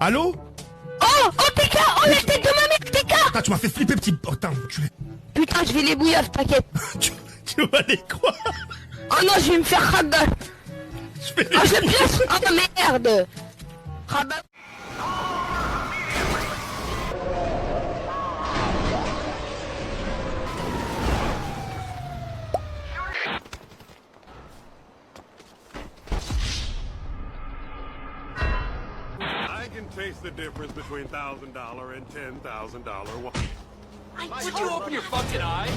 Allô? Oh TK, oh la tête de ma mère TK. Putain, tu m'as fait flipper, petit... Oh, putain, Putain, je vais les bouillir, t'inquiète. tu vas les quoi? Oh non, je vais me faire rabat. Je vais les Oh, je place. Oh merde. Rabat. I can taste the difference between $1,000 and $10,000. Would you open your fucking eyes?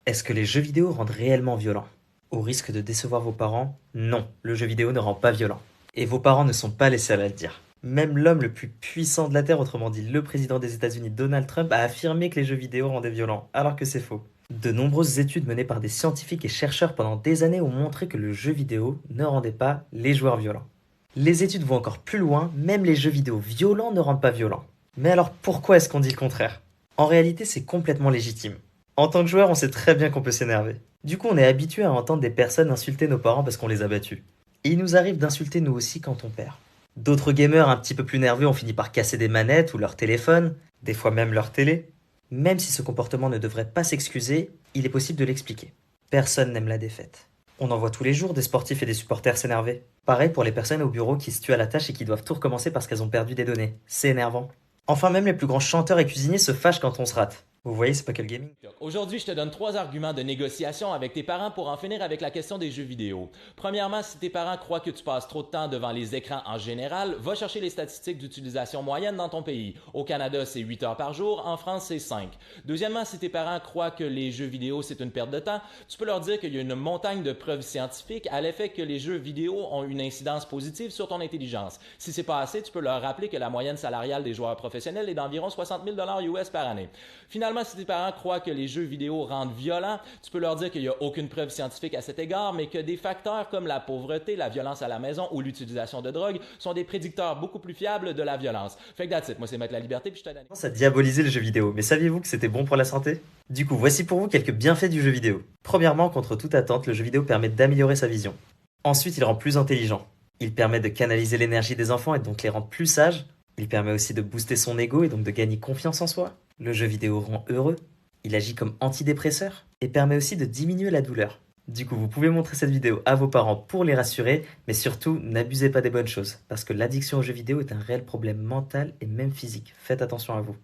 Est-ce que les jeux vidéo rendent réellement violents? Au risque de décevoir vos parents, non, le jeu vidéo ne rend pas violent. Et vos parents ne sont pas les seuls à le dire. Même l'homme le plus puissant de la Terre, autrement dit le président des États-Unis Donald Trump, a affirmé que les jeux vidéo rendaient violents, alors que c'est faux. De nombreuses études menées par des scientifiques et chercheurs pendant des années ont montré que le jeu vidéo ne rendait pas les joueurs violents. Les études vont encore plus loin, même les jeux vidéo violents ne rendent pas violents. Mais alors pourquoi est-ce qu'on dit le contraire? En réalité, c'est complètement légitime. En tant que joueur, on sait très bien qu'on peut s'énerver. Du coup, on est habitué à entendre des personnes insulter nos parents parce qu'on les a battus. Et il nous arrive d'insulter nous aussi quand on perd. D'autres gamers un petit peu plus nerveux ont fini par casser des manettes ou leur téléphone, des fois même leur télé. Même si ce comportement ne devrait pas s'excuser, il est possible de l'expliquer. Personne n'aime la défaite. On en voit tous les jours des sportifs et des supporters s'énerver. Pareil pour les personnes au bureau qui se tuent à la tâche et qui doivent tout recommencer parce qu'elles ont perdu des données. C'est énervant. Enfin, même les plus grands chanteurs et cuisiniers se fâchent quand on se rate. Vous voyez, c'est pas que le gaming. Aujourd'hui, je te donne 3 arguments de négociation avec tes parents pour en finir avec la question des jeux vidéo. Premièrement, si tes parents croient que tu passes trop de temps devant les écrans en général, va chercher les statistiques d'utilisation moyenne dans ton pays. Au Canada, c'est 8 heures par jour, en France, c'est 5. Deuxièmement, si tes parents croient que les jeux vidéo, c'est une perte de temps, tu peux leur dire qu'il y a une montagne de preuves scientifiques à l'effet que les jeux vidéo ont une incidence positive sur ton intelligence. Si c'est pas assez, tu peux leur rappeler que la moyenne salariale des joueurs professionnels est d'environ 60 000 US par année. Finalement, si tes parents croient que les jeux vidéo rendent violents, tu peux leur dire qu'il n'y a aucune preuve scientifique à cet égard, mais que des facteurs comme la pauvreté, la violence à la maison ou l'utilisation de drogue sont des prédicteurs beaucoup plus fiables de la violence. Fait que that's it. Moi, c'est Maître La Liberté, puis je te donne... Ça diabolisait le jeu vidéo, mais saviez-vous que c'était bon pour la santé? Du coup, voici pour vous quelques bienfaits du jeu vidéo. Premièrement, contre toute attente, le jeu vidéo permet d'améliorer sa vision. Ensuite, il rend plus intelligent. Il permet de canaliser l'énergie des enfants et donc les rendre plus sages. Il permet aussi de booster son ego et donc de gagner confiance en soi. Le jeu vidéo rend heureux. Il agit comme antidépresseur et permet aussi de diminuer la douleur. Du coup, vous pouvez montrer cette vidéo à vos parents pour les rassurer, mais surtout, n'abusez pas des bonnes choses, parce que l'addiction aux jeux vidéo est un réel problème mental et même physique. Faites attention à vous.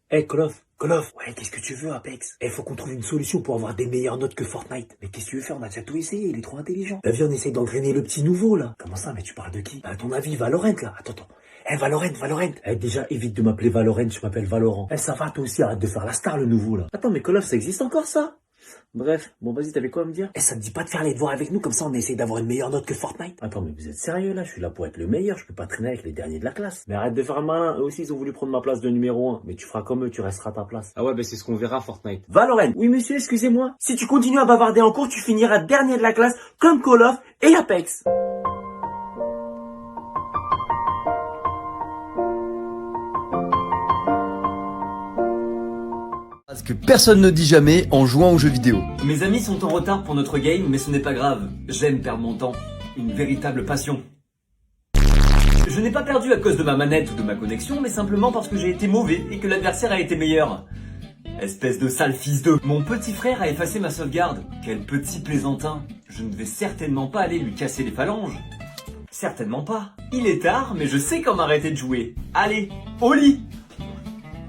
Hey Call of, ouais, qu'est-ce que tu veux Apex? Faut qu'on trouve une solution pour avoir des meilleures notes que Fortnite. Mais qu'est-ce que tu veux faire? On a déjà tout essayé, il est trop intelligent. Viens, on essaye d'engrainer le petit nouveau là. Comment ça? Mais tu parles de qui? À ton avis, Valorant là? Attends. Valorant. Déjà, évite de m'appeler Valorant, je m'appelle Valorant. Ça va, toi aussi, arrête de faire la star, le nouveau, là. Attends, mais Call of, ça existe encore, ça? Bref, bon, vas-y, t'avais quoi à me dire? Ça te dit pas de faire les devoirs avec nous, comme ça, on essaye d'avoir une meilleure note que Fortnite? Attends, mais vous êtes sérieux, là? Je suis là pour être le meilleur, je peux pas traîner avec les derniers de la classe. Mais arrête de faire le malin, eux aussi, ils ont voulu prendre ma place de numéro 1. Mais tu feras comme eux, tu resteras à ta place. Ah ouais, bah c'est ce qu'on verra, Fortnite. Valorant, oui, monsieur, excusez-moi. Si tu continues à bavarder en cours, tu finiras dernier de la classe, comme Call of et Apex. Ce que personne ne dit jamais en jouant aux jeux vidéo. Mes amis sont en retard pour notre game, mais ce n'est pas grave. J'aime perdre mon temps. Une véritable passion. Je n'ai pas perdu à cause de ma manette ou de ma connexion, mais simplement parce que j'ai été mauvais et que l'adversaire a été meilleur. Espèce de sale fils de... Mon petit frère a effacé ma sauvegarde. Quel petit plaisantin. Je ne vais certainement pas aller lui casser les phalanges. Certainement pas. Il est tard, mais je sais comment arrêter de jouer. Allez, au lit.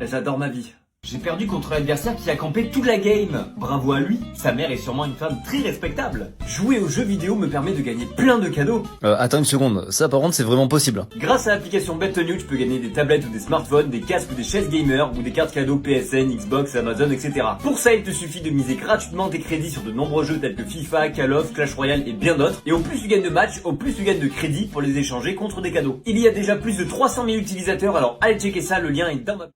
J'adore ma vie. J'ai perdu contre l'adversaire qui a campé toute la game. Bravo à lui, sa mère est sûrement une femme très respectable. Jouer aux jeux vidéo me permet de gagner plein de cadeaux. Attends une seconde, ça par contre c'est vraiment possible. Grâce à l'application BetOnYou, tu peux gagner des tablettes ou des smartphones, des casques ou des chaises gamer, ou des cartes cadeaux PSN, Xbox, Amazon, etc. Pour ça, il te suffit de miser gratuitement tes crédits sur de nombreux jeux tels que FIFA, Call of, Clash Royale et bien d'autres. Et au plus tu gagnes de matchs, au plus tu gagnes de crédits pour les échanger contre des cadeaux. Il y a déjà plus de 300 000 utilisateurs, alors allez checker ça, le lien est dans ma...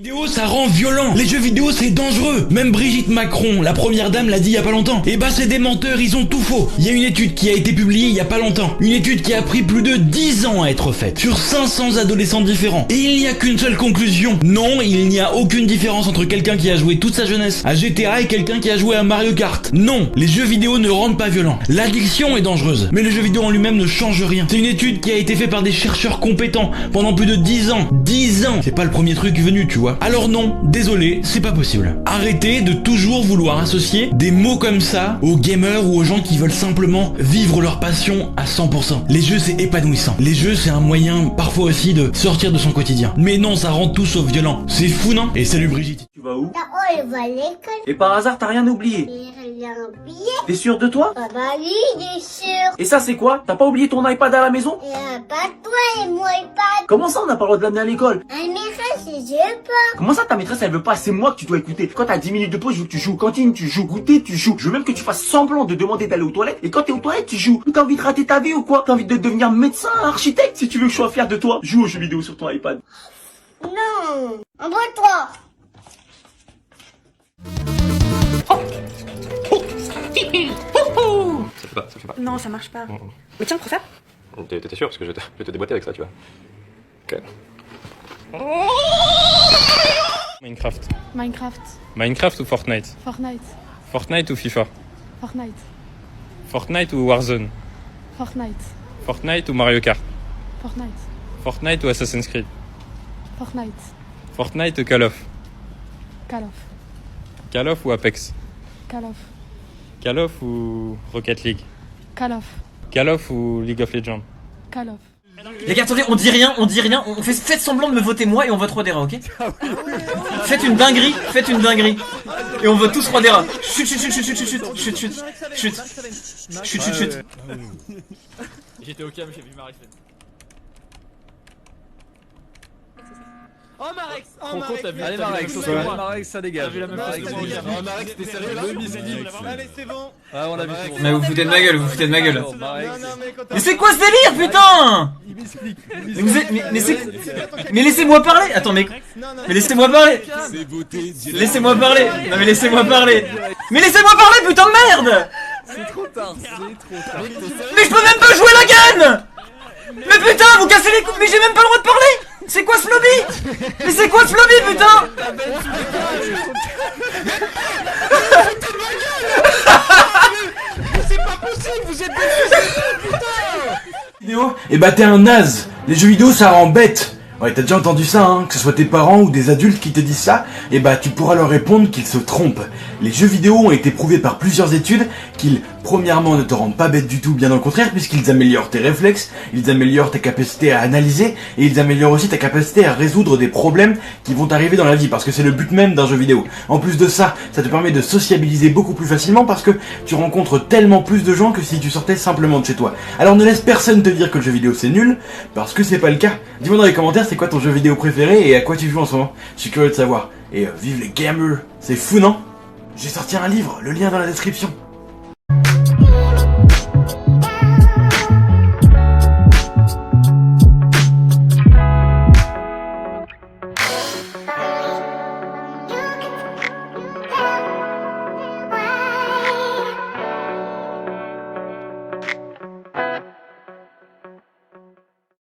Vidéo, ça rend violent. Les jeux vidéo, c'est dangereux. Même Brigitte Macron, la première dame, l'a dit il y a pas longtemps. Et bah, c'est des menteurs, ils ont tout faux. Il y a une étude qui a été publiée il y a pas longtemps. Une étude qui a pris plus de 10 ans à être faite. Sur 500 adolescents différents. Et il n'y a qu'une seule conclusion. Non, il n'y a aucune différence entre quelqu'un qui a joué toute sa jeunesse à GTA et quelqu'un qui a joué à Mario Kart. Non, les jeux vidéo ne rendent pas violents. L'addiction est dangereuse. Mais le jeu vidéo en lui-même ne change rien. C'est une étude qui a été faite par des chercheurs compétents pendant plus de 10 ans. 10 ans! C'est pas le premier truc venu, tu vois. Alors non, désolé, c'est pas possible. Arrêtez de toujours vouloir associer des mots comme ça aux gamers ou aux gens qui veulent simplement vivre leur passion à 100%. Les jeux, c'est épanouissant. Les jeux, c'est un moyen parfois aussi de sortir de son quotidien. Mais non, ça rend tout sauf violent. C'est fou, non? Et salut Brigitte. Tu vas où? Oh, il va à l'école. Et par hasard, t'as rien oublié? J'ai rien oublié. T'es sûr de toi? Ah bah oui, il est sûr. Et ça, c'est quoi? T'as pas oublié ton iPad à la maison? Pas toi et mon iPad. Comment ça, on n'a pas le droit de l'amener à l'école? Ah, maîtresse, je veux pas. Comment ça, ta maîtresse, elle veut pas? C'est moi que tu dois écouter. Quand t'as 10 minutes de pause, je veux que tu joues. Cantine, tu joues. Goûter, tu joues. Je veux même que tu fasses semblant de demander d'aller aux toilettes. Et quand t'es aux toilettes, tu joues. T'as envie de rater ta vie ou quoi? T'as envie de devenir médecin, architecte? Si tu veux que je sois fier de toi, joue aux jeux vidéo sur ton iPad. Non, envoie-toi. Ça fait pas. Non, ça marche pas. Mais tiens, préfère. T'es sûr? Parce que je vais te déboîter avec ça, tu vois. Ok. Minecraft. Minecraft. Minecraft ou Fortnite? Fortnite. Fortnite ou FIFA? Fortnite. Fortnite ou Warzone? Fortnite. Fortnite ou Mario Kart? Fortnite. Fortnite ou Assassin's Creed? Fortnite. Fortnite ou Call of? Call of. Call of ou Apex? Call of. Call of ou Rocket League? Call of. Call of ou League of Legends? Call of. Les gars, attendez, on dit rien, faites semblant de me voter moi et on vote Rodera, ok? Faites une dinguerie. Et on vote tous Rodera. Chut. J'étais au cam, j'ai vu Marex. Oh Marex! Oh Marex! Allez Marex, ça dégage. T'as vu la même chose que moi. Oh Marex, t'es sérieux là? Allez, c'est bon. Ah, on l'a vu. Mais vous foutez de ma gueule, Non, Mais c'est quoi ce délire, putain? Mais laissez-moi parler. Attends, mais laissez-moi parler. Laissez-moi parler. Non mais laissez-moi parler. Mais laissez-moi parler, putain de merde. C'est trop tard. Mais je peux même pas jouer la gagne. Mais putain, vous cassez les couilles. Mais j'ai même pas le droit de parler. C'est quoi ce lobby? Mais c'est quoi ce lobby, putain? C'est pas possible, vous êtes des putain. Et bah t'es un naze. Les jeux vidéo ça rend bête. Ouais, t'as déjà entendu ça, hein, que ce soit tes parents ou des adultes qui te disent ça, et bah tu pourras leur répondre qu'ils se trompent. Les jeux vidéo ont été prouvés par plusieurs études qu'ils, premièrement, ne te rendent pas bête du tout, bien au contraire, puisqu'ils améliorent tes réflexes, ils améliorent ta capacité à analyser, et ils améliorent aussi ta capacité à résoudre des problèmes qui vont t'arriver dans la vie, parce que c'est le but même d'un jeu vidéo. En plus de ça, ça te permet de sociabiliser beaucoup plus facilement, parce que tu rencontres tellement plus de gens que si tu sortais simplement de chez toi. Alors ne laisse personne te dire que le jeu vidéo c'est nul, parce que c'est pas le cas. Dis-moi dans les commentaires c'est quoi ton jeu vidéo préféré et à quoi tu joues en ce moment. Je suis curieux de savoir. Et vive les gamers. C'est fou, non? J'ai sorti un livre, le lien dans la description.